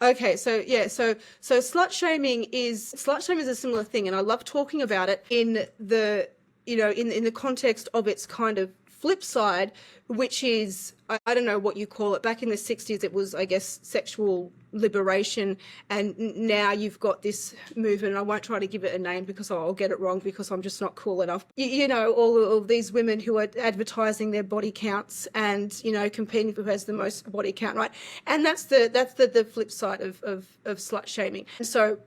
Okay, so yeah, so slut shaming is a similar thing, and I love talking about it in the in the context of its kind of flip side, which is I don't know what you call it. Back in the 60s, it was, I guess, sexual liberation, and now you've got this movement. I won't try to give it a name because I'll get it wrong because I'm just not cool enough. All of these women who are advertising their body counts and competing for who has the most body count, right? And that's the flip side of slut shaming. So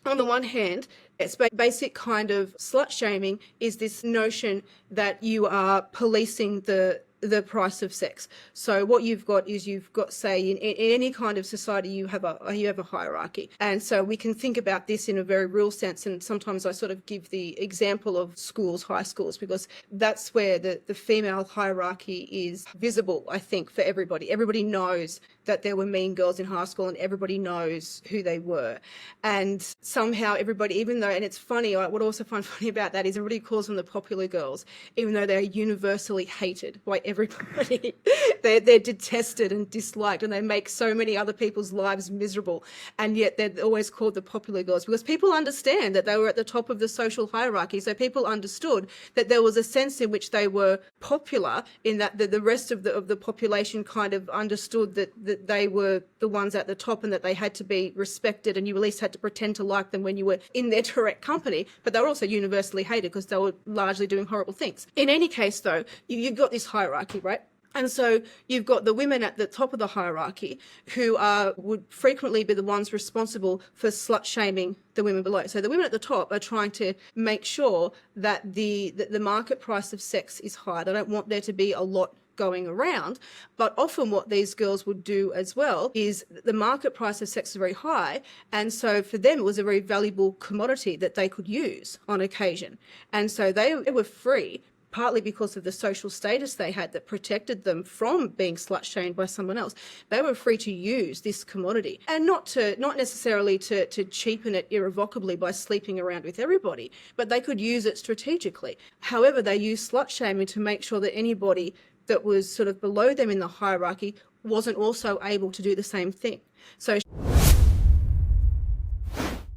on the one hand, it's basic kind of slut shaming is this notion that you are policing the price of sex. So what you've got is say in any kind of society you have a hierarchy, and so we can think about this in a very real sense. And sometimes I sort of give the example of schools, high schools, because that's where the female hierarchy is visible. I think for everybody knows that there were mean girls in high school, and everybody knows who they were, and somehow everybody, even though, and it's funny, what I also find funny about that is everybody calls them the popular girls, even though they're universally hated by everybody. They're detested and disliked, and they make so many other people's lives miserable, and yet they're always called the popular girls because people understand that they were at the top of the social hierarchy. So people understood that there was a sense in which they were popular, in that the rest of the population kind of understood that they were the ones at the top and that they had to be respected, and you at least had to pretend to like them when you were in their direct company. But they were also universally hated because they were largely doing horrible things. In any case, though, you've got this hierarchy, right? And so you've got the women at the top of the hierarchy who would frequently be the ones responsible for slut shaming the women below. So the women at the top are trying to make sure that the market price of sex is high. They don't want there to be a lot going around, but often what these girls would do as well is the market price of sex is very high, and so for them it was a very valuable commodity that they could use on occasion, and so they were free, partly because of the social status they had that protected them from being slut shamed by someone else. They were free to use this commodity, and not necessarily to cheapen it irrevocably by sleeping around with everybody, but they could use it strategically. However, they used slut shaming to make sure that anybody that was sort of below them in the hierarchy wasn't also able to do the same thing. So